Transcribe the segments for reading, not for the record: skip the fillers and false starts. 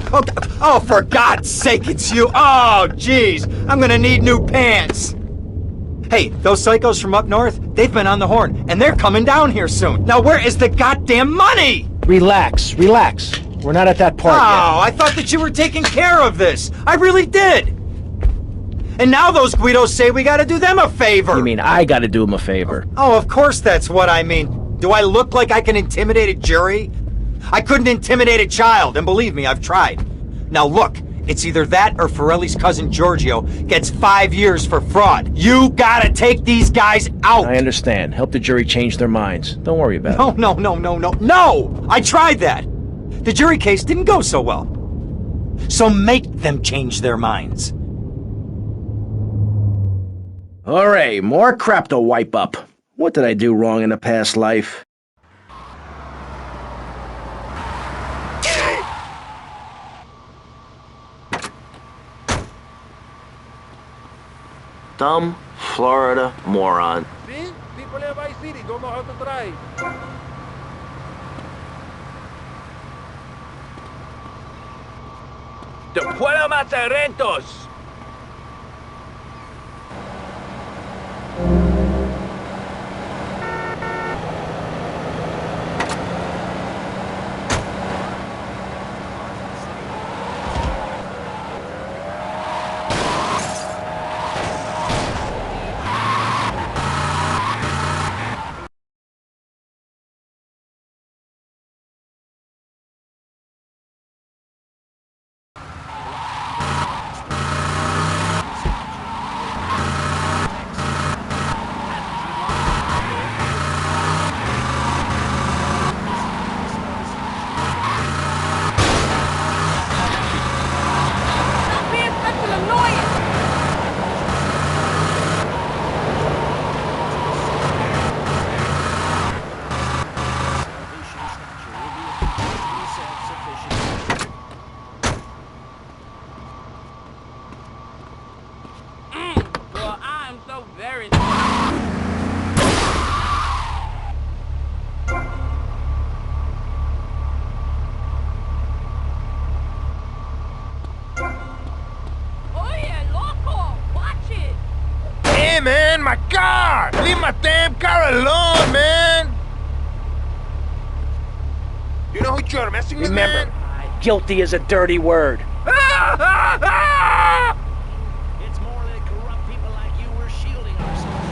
Oh, oh, for God's sake, it's you! Oh, jeez, I'm gonna need new pants! Hey, those psychos from up north, they've been on the horn, and they're coming down here soon. Now where is the goddamn money? Relax, relax. We're not at that part yet. Oh, I thought that you were taking care of this. I really did. And now those Guidos say we gotta do them a favor. You mean I gotta do him a favor? Oh, of course that's what I mean. Do I look like I can intimidate a jury? I couldn't intimidate a child, and believe me, I've tried. Now look, it's either that or Forelli's cousin Giorgio gets 5 years for fraud. You gotta take these guys out! I understand. Help the jury change their minds. Don't worry about it. No! I tried that! The jury case didn't go so well. So make them change their minds. Alright, more crap to wipe up. What did I do wrong in a past life? Dumb Florida moron. See? People in Vice City don't know how to drive. Te puedo matar rentos! Hey man, my car! Leave my damn car alone, man! You know who you're messing with, man? Remember, guilty is a dirty word. It's more that corrupt people like you were shielding ourselves.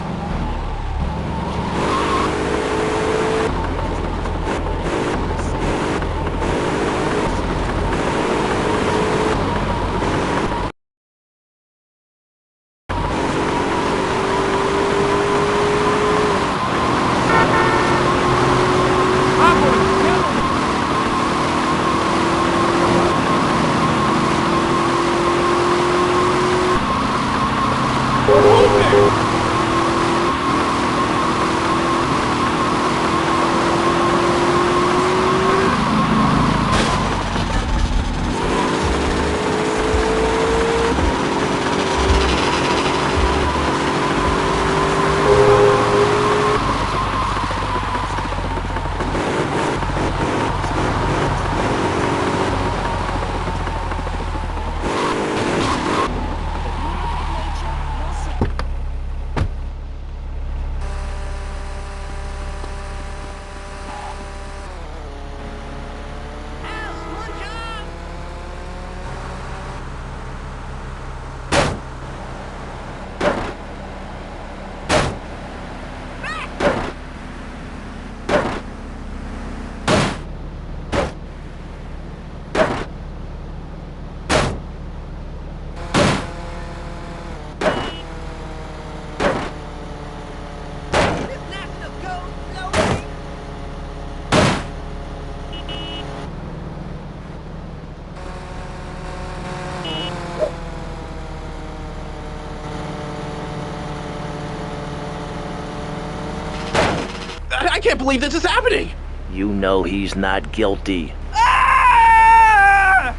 I can't believe this is happening! You know he's not guilty. Ah!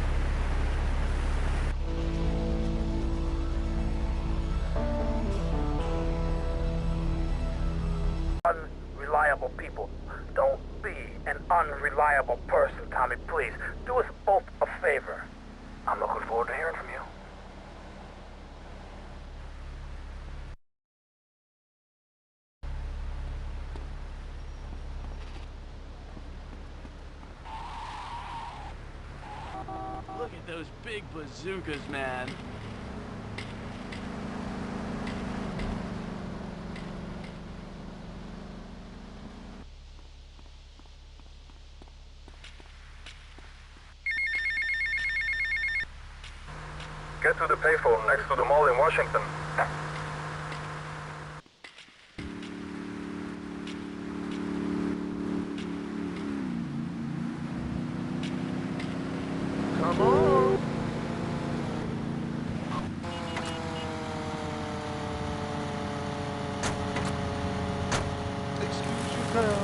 Unreliable people. Don't be an unreliable person, Tommy, please. Do us both a favor. I'm looking forward to hearing from you. Look at those big bazookas, man. Get to the payphone next to the mall in Washington. Come on. Excuse you, pal.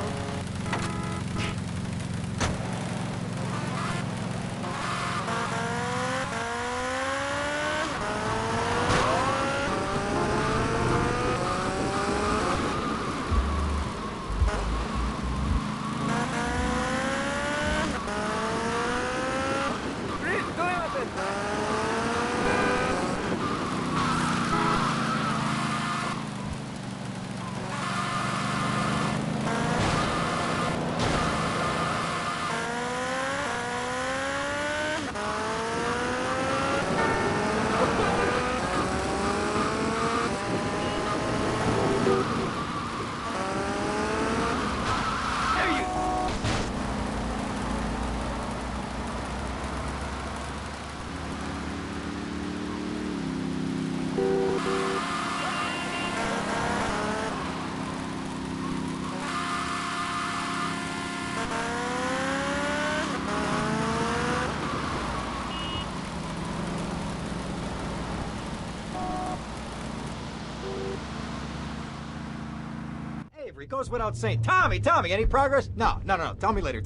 Avery, goes without saying. Tommy, any progress? No. Tell me later.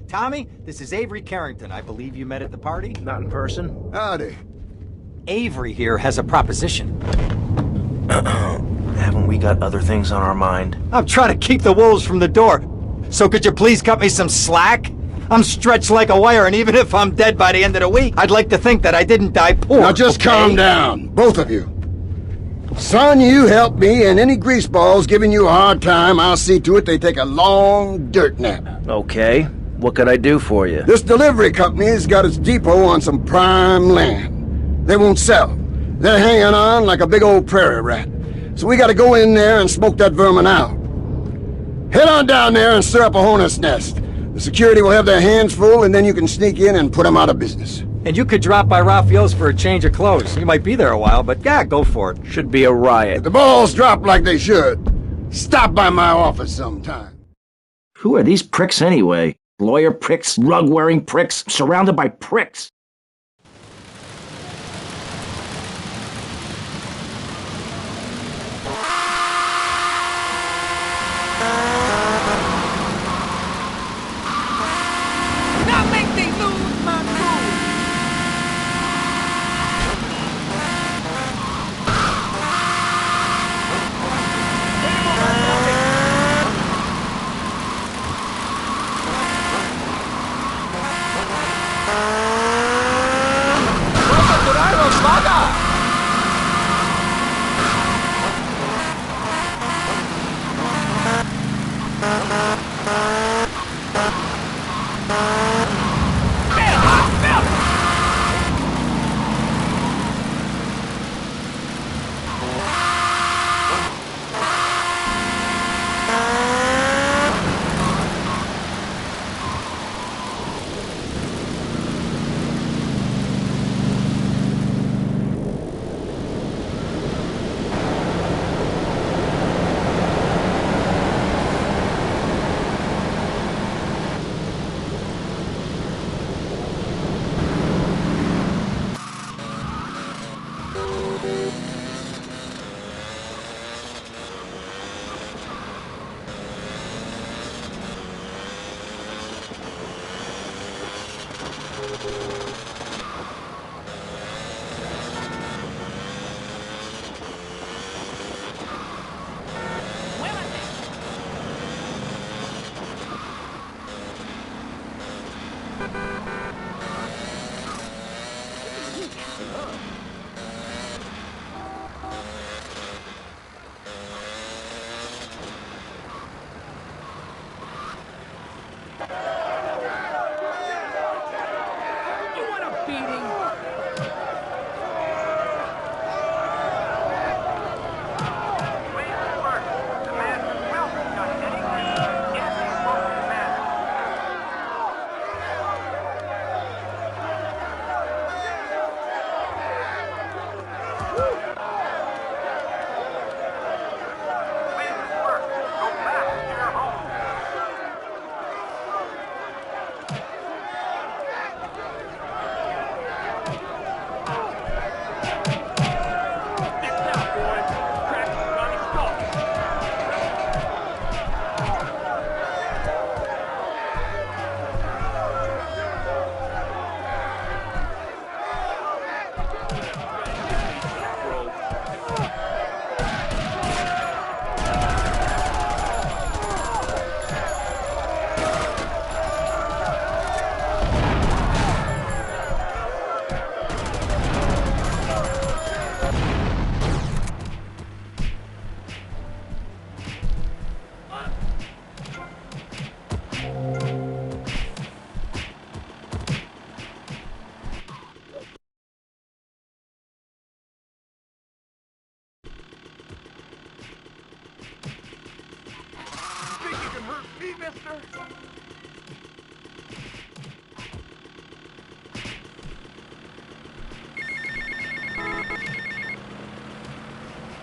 Tommy, this is Avery Carrington. I believe you met at the party? Not in person? Howdy. Avery here has a proposition. Haven't we got other things on our mind? I'm trying to keep the wolves from the door. So could you please cut me some slack? I'm stretched like a wire, and even if I'm dead by the end of the week, I'd like to think that I didn't die poor. Now just okay? calm down, both of you. Son, you help me, and any greaseballs giving you a hard time, I'll see to it they take a long dirt nap. Okay. What could I do for you? This delivery company's got its depot on some prime land. They won't sell. They're hanging on like a big old prairie rat. So we gotta go in there and smoke that vermin out. Head on down there and stir up a hornet's nest. The security will have their hands full, and then you can sneak in and put them out of business. And you could drop by Raphael's for a change of clothes. You might be there a while, but yeah, go for it. Should be a riot. If the balls drop like they should, stop by my office sometime. Who are these pricks anyway? Lawyer pricks, rug-wearing pricks, surrounded by pricks. Now make me lose my cool.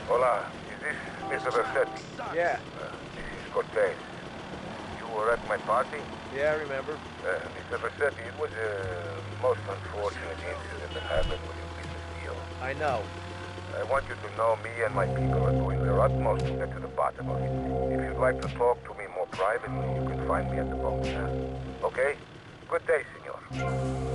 Hola, is this Mr. Versetti? Yeah, This is Cortez. You were at my party? yeah, I remember. Mr. Versetti, it was a most unfortunate incident that happened with your business deal. I know. I want you to know me and my people are doing their utmost to get to the bottom of it. If you'd like to talk to me more privately, you can find me at the boat. Okay? Good day, senor.